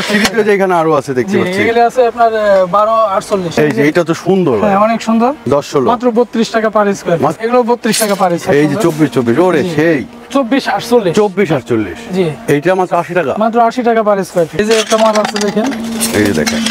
সিঁড়িতে যে এখানে আরো আছে দেখতে পাচ্ছি। এগুলো আছে আপনার 12 48। এই যে এটা তো সুন্দর, হ্যাঁ অনেক সুন্দর। 10 16 মাত্র 32 টাকা পার স্কয়ার ফিট। এগুলো 32 টাকা পার স্কয়ার। এই যে 24 24 ওরে সেই 24 48। 24 48 জি এইটা মাত্র 80 টাকা। মাত্র 80 টাকা পার স্কয়ার ফিট। এই যে একটা মাল আছে দেখেন, এই যে দেখেন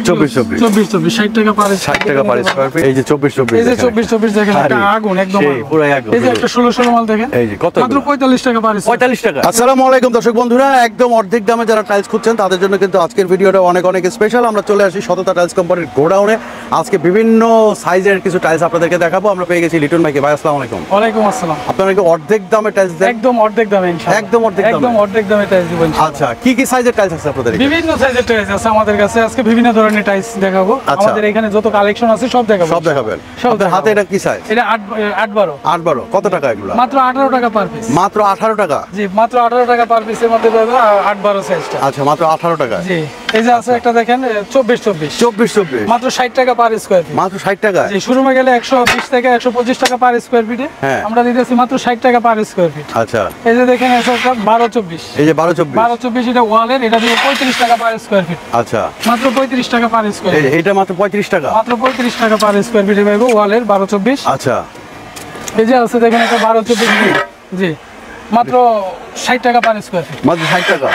24 24 24 60 টাকা পার 60 টাকা পার স্কয়ার ফিট। এই যে 24 24 এই যে 24 24 দেখেন একটা আগুন একদম পুরো আগুন। এই যে একটা 16 16 মাল দেখেন, এই যে কত মাত্র 45 টাকা পার স্কয়ার। 45 টাকা। আসসালামু আলাইকুম দর্শক বন্ধুরা, একদম অর্ধেক দামে যারা টাইলস খুঁজছেন তাদের জন্য কিন্তু আজকের ভিডিওটা অনেক অনেক স্পেশাল। আমরা চলে আসি সততা টাইলস কোম্পানির গোডাউনে। আজকে বিভিন্ন সাইজের কিছু টাইলস আপনাদেরকে দেখাবো। আমরা পেয়ে গেছি লিটন ভাইকে। ভাই আসসালামু আলাইকুম। ওয়ালাইকুম আসসালাম। আপনারা কি অর্ধেক দামে টাইলস দেন? একদম অর্ধেক দামে ইনশাআল্লাহ। একদম অর্ধেক দামে। একদম অর্ধেক দামে টাইলস দিব ইনশাআল্লাহ। আচ্ছা, কি কি সাইজের টাইলস আছে আপনাদের এখানে? বিভিন্ন সাইজের টাইলস আছে আমাদের কাছে। আজকে বিভিন্ন ধরনের টাইলস দেখাবো। আমাদের এখানে যত কালেকশন আছে সব দেখাবো। সব দেখাবেন। আপনাদের হাতে এটা কি সাইজ? এটা 8 12। 8 12 কত টাকা এগুলো? মাত্র 18 টাকা পার পিস। মাত্র 18 টাকা। জি মাত্র 18 টাকা পার পিসের মধ্যে পাবে 8 12 সাইজটা। আচ্ছা, মাত্র 18 টাকা। জি এই যে আছে একটা দেখেন 24 24 24 24 মাত্র 60 টাকা পার স্কয়ার ফিট। মাত্র 60 টাকা। জি শোরুমে গেলে 120 থেকে 125 টাকা পার স্কয়ার ফিটে, আমরা দিতেছি মাত্র 60 টাকা পার স্কয়ার ফিট। আচ্ছা, এই যে দেখেন এটা 12 24। এই যে 12 24 12 24 এটা ওয়ালের, এটা দিয়ে 35 টাকা পার স্কয়ার ফিট। আচ্ছা, মাত্র 35 টাকা পার স্কয়ার ফিট। এটা মাত্র 35 টাকা। মাত্র 35 টাকা পার স্কয়ার ফিটে পাবো ওয়ালের 12 24। আচ্ছা, এই যে আছে দেখেন এটা 12 24। জি মাত্র 60 টাকা পার স্কয়ার ফিট। মাত্র 60 টাকা।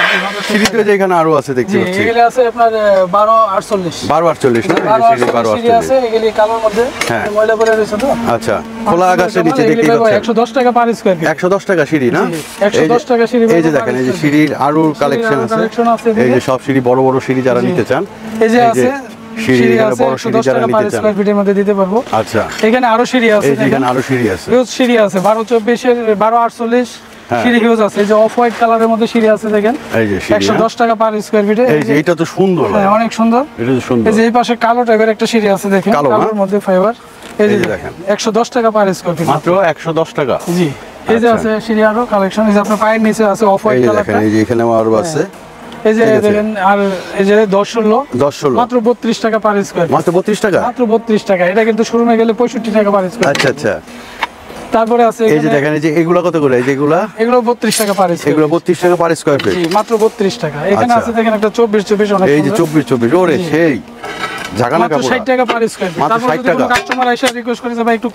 সিঁড়িতে যে এখানে আরো আছে দেখতে পাচ্ছি। এগুলো আছে আপনার 12 48। 12 48 না? এই যে সিঁড়ি 12 সিঁড়ি আছে 48। এগুলি কালোর মধ্যে ময়লা পড়ে রয়েছে তো। আচ্ছা, খোলা আকাশের নিচে দেখতে পাচ্ছেন 110 টাকা পার স্কয়ার ফিট। 110 টাকা সিঁড়ি না? 110 টাকা সিঁড়ি। এই যে দেখেন, এই যে সিঁড়ির আরো কালেকশন আছে। এই যে সব সিঁড়ি বড় বড় সিঁড়ি যারা নিতে চান, এই যে আছে সিঁড়ি এখানে বড় সিঁড়ি যারা নিতে চান স্কয়ার ফিটের মধ্যে দিতে পারবো। আচ্ছা, এখানে আরো সিঁড়ি আছে। এই যে এখানে আরো সিঁড়ি আছে। হিউজ সিঁড়ি আছে 12 24 এর 12 48 সিঁড়ি হিউজ আছে। এই যে অফ হোয়াইট কালারের মধ্যে সিঁড়ি আছে দেখেন, এই যে সিঁড়ি 110 টাকা পার স্কয়ার ফিটে। এই যে এটা তো সুন্দর, হ্যাঁ অনেক সুন্দর। এটা তো সুন্দর। এই যে এই পাশে কালো টাইপের একটা সিঁড়ি আছে দেখেন, কালোর মধ্যে ফাইবার। এই যে দেখেন 110 টাকা পার স্কয়ার ফিট। মাত্র 110 টাকা। জি এই যে আছে সিঁড়ি আরো কালেকশন। এই যে আপনার পায়ের নিচে আছে অফ হোয়াইট কালার। দেখেন এই যে এখানে আরো আছে। এই যে দেখেন আর এই যে 10 16 10 16 মাত্র 32 টাকা পার স্কয়ার। মাত্র 32 টাকা। মাত্র 32 টাকা। এটা কিন্তু শোরুমে গেলে 65 টাকা পার স্কয়ার। আচ্ছা আচ্ছা। তারপরে আছে এই যে দেখেন, এই যে এগুলা কত করে? এই যে এগুলো 32 টাকা পার স্কয়ার। এগুলো 32 টাকা পার স্কয়ার ফিট। জি মাত্র 32 টাকা। এখানে আছে দেখেন একটা 24 24 অনেক। এই যে 24 24 ওরে সেই জাগানা কাপড়। মাত্র 60 টাকা পার স্কয়ার ফিট। মাত্র 60 টাকা। কাস্টমার আইসা রিকোয়েস্ট করে যে ভাই একটু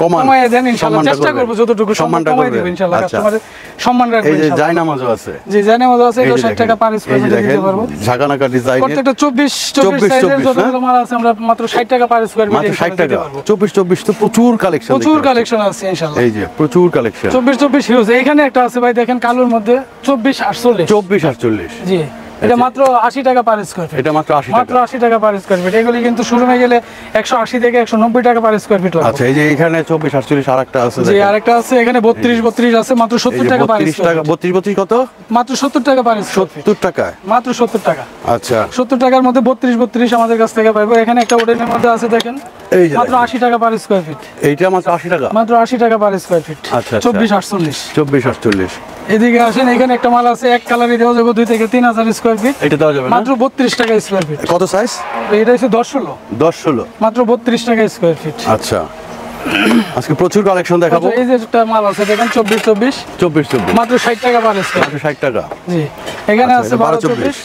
কমায় দেন ইনশাআল্লাহ, চেষ্টা করব যতটুকু সম্মান কমাই দেব ইনশাআল্লাহ। কাস্টমারের সম্মান রাখবেন ইনশাআল্লাহ। এই যে ইনশাআল্লাহ। জায়নামাজও আছে। জি জায়নামাজও আছে। এটা 60 টাকা পার স্কয়ার ফিট দিতে পারবো। জাগানাকা ডিজাইনের প্রত্যেকটা 24 24 সাইজের যতগুলো মাল আছে আমরা মাত্র 60 টাকা পার স্কয়ার ফিট মাত্র 60 টাকা। 24 24 তো প্রচুর কালেকশন। প্রচুর কালেকশন আছে ইনশাআল্লাহ। এই যে প্রচুর কালেকশন। 24 24 হিউজ। এইখানে একটা আছে ভাই দেখেন কালোর মধ্যে 24 48। 24 48 জি এটা মাত্র 80 টাকা পার স্কয়ার ফিট। এটা মাত্র 80 টাকা। মাত্র 80 টাকা পার স্কয়ার ফিট। এগুলি কিন্তু শোরুমে গেলে 180 থেকে 190 টাকা পার স্কয়ার ফিট লাগে। আচ্ছা, এই যে এখানে 24 48 আরেকটা আছে। জি আরেকটা আছে এখানে 32 32 আছে মাত্র 70 টাকা পার স্কয়ার ফিট। 32 32 কত? মাত্র 70 টাকা পার স্কয়ার ফিট। 70 টাকা। মাত্র 70 টাকা। আচ্ছা, 70 টাকার মধ্যে 32 32 আমাদের কাছ থেকে পাবো। এখানে একটা উডেনের মধ্যে আছে দেখেন, এই যে মাত্র 80 টাকা পার স্কয়ার ফিট। এইটা মাত্র 80 টাকা। মাত্র 80 টাকা পার স্কয়ার ফিট। আচ্ছা 24 48 24 48। এদিকে আসেন, এখানে একটা মাল আছে এক কালারই দেওয়া যাবে 2 থেকে 3000 স্কয়ার ফিট। এটা দেওয়া যাবে না? মাত্র 32 টাকা স্কয়ার ফিট। কত সাইজ? এটা হচ্ছে 10 16। 10 16 মাত্র 32 টাকা স্কয়ার ফিট। আচ্ছা, আজকে প্রচুর কালেকশন দেখাবো। এই যে একটা মাল আছে দেখেন 24 24 24 24 মাত্র 60 টাকা পার স্কয়ার। মাত্র 60 টাকা। জি এখানে আচ্ছা, আছে 12 24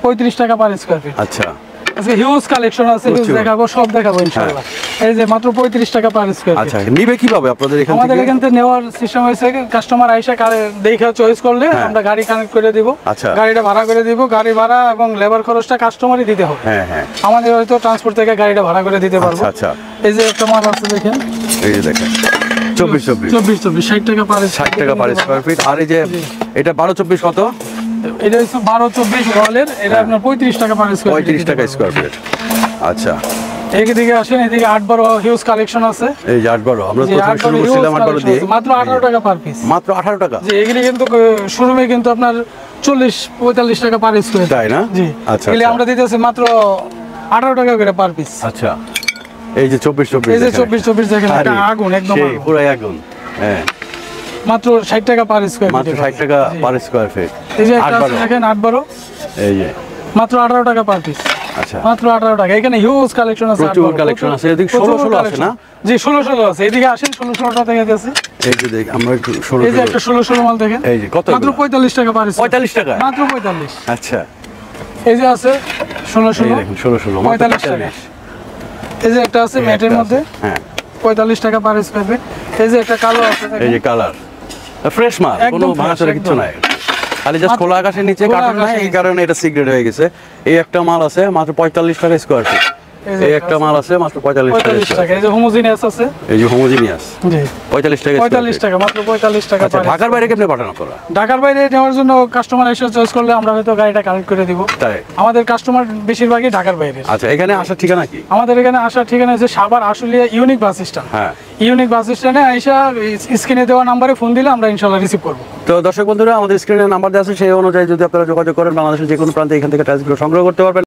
35 টাকা পার স্কয়ার ফিট। আচ্ছা, আজকে হিউজ কালেকশন আছে, হিউজ দেখাবো, সব দেখাবো ইনশাআল্লাহ। এই যে মাত্র 35 টাকা পার স্কয়ার ফিট। আচ্ছা, নিবে কিভাবে আপনাদের এখান থেকে? আমাদের এখান থেকে নেওয়ার সিস্টেম হয়েছে কাস্টমার আইসা দেখে চয়েস করলে আমরা গাড়ি কানেক্ট করে দিব। আচ্ছা, গাড়িটা ভাড়া করে দিব। গাড়ি ভাড়া এবং লেবার খরচটা কাস্টমারই দিতে হবে। হ্যাঁ হ্যাঁ, আমাদের হয়তো ট্রান্সপোর্ট থেকে গাড়িটা ভাড়া করে দিতে পারবো। আচ্ছা, এই যে একটা মাল আছে দেখেন, এই যে দেখেন 24 24 24 24 60 টাকা পার 60 টাকা পার স্কয়ার ফিট। আর এই যে এটা 12 24 কত? এটা হচ্ছে 12 24 ওয়ালের, এটা আপনার 35 টাকা পার স্কয়ার ফিট। 35 টাকা স্কয়ার ফিট। আচ্ছা, এইদিকে আসেন, এদিকে 8 12 হিউজ কালেকশন আছে। এই যে 8 12 আমরা প্রথমে শুরু করছিলাম 8 12 দিয়ে। মাত্র 18 টাকা পার পিস। মাত্র 18 টাকা। জি এগুলি কিন্তু শোরুমে কিন্তু আপনার 40 45 টাকা পার স্কয়ার। তাই না? জি আচ্ছা, এগুলি আমরা দিতেছি মাত্র 18 টাকা করে পার পিস। আচ্ছা, এই যে 24 24 এই যে 24 24 দেখেন একটা আগুন একদম পুরো আগুন। হ্যাঁ মাত্র 60 টাকা পার স্কয়ার। মাত্র 60 টাকা পার স্কয়ার ফিট। এই যে একটা দেখেন 8 12 এই যে মাত্র 18 টাকা পার পিস। আচ্ছা, মাত্র 18 টাকা। এখানে হিউজ কালেকশন আছে, প্রচুর কালেকশন আছে। এদিকে 16 16 আছে না? জি 16 16 আছে। এদিকে আসেন 16 16 টা থেকে আছে। এই যে দেখ আমরা একটু 16 এই যে একটা 16 16 মাল দেখেন, এই যে কত? মাত্র 45 টাকা পার। 45 টাকা। মাত্র 45। আচ্ছা, এই যে আছে 16 এই দেখুন 16 45 টাকা। এই যে একটা আছে ম্যাটের মধ্যে, হ্যাঁ 45 টাকা পার স্কয়ার ফিট। এই যে একটা কালো আছে দেখেন। এই যে কালার ফ্রেশ মাল, কোনো একদম ভাঙাচোরা fresh, কিছু একদম। নাই। খালি জাস্ট খোলা আকাশের নিচে খোলা কার্টন নাই, আকাশের এই নিচে। কারণে এটা সিক্রেট হয়ে গেছে। এই একটা মাল আছে মাত্র 45 টাকা স্কয়ার ফিট। এই একটা মাল আছে মাত্র 45 টাকা। 45 টাকা। এই যে হোমোজিনিয়াস আছে, এই যে হোমোজিনিয়াস জি 45 টাকা। 45 টাকা, মাত্র 45 টাকা। আচ্ছা, ঢাকার বাইরে কেমনে পাঠানো তোরা? ঢাকার বাইরে নেওয়ার জন্য কাস্টমার এসে চয়েস করলে আমরা হয়তো গাড়িটা কানেক্ট করে দিব। তাই? আমাদের কাস্টমার বেশিরভাগই ঢাকার বাইরে। আচ্ছা, এখানে আসার ঠিকানা কি? আমাদের এখানে আসার ঠিকানা হচ্ছে Savar Ashulia unique bus stand. হ্যাঁ, ইউনিক বাস স্ট্যান্ডে আইসা স্ক্রিনে দেওয়া নাম্বারে ফোন দিলে আমরা ইনশাআল্লাহ রিসিভ করব। তো দর্শক বন্ধুরা, আমাদের স্ক্রিনে নাম্বার দেওয়া আছে, সেই অনুযায়ী যদি আপনারা যোগাযোগ করেন বাংলাদেশের যে কোনো প্রান্তে এখান থেকে টাইলসগুলো সংগ্রহ করতে পারবেন।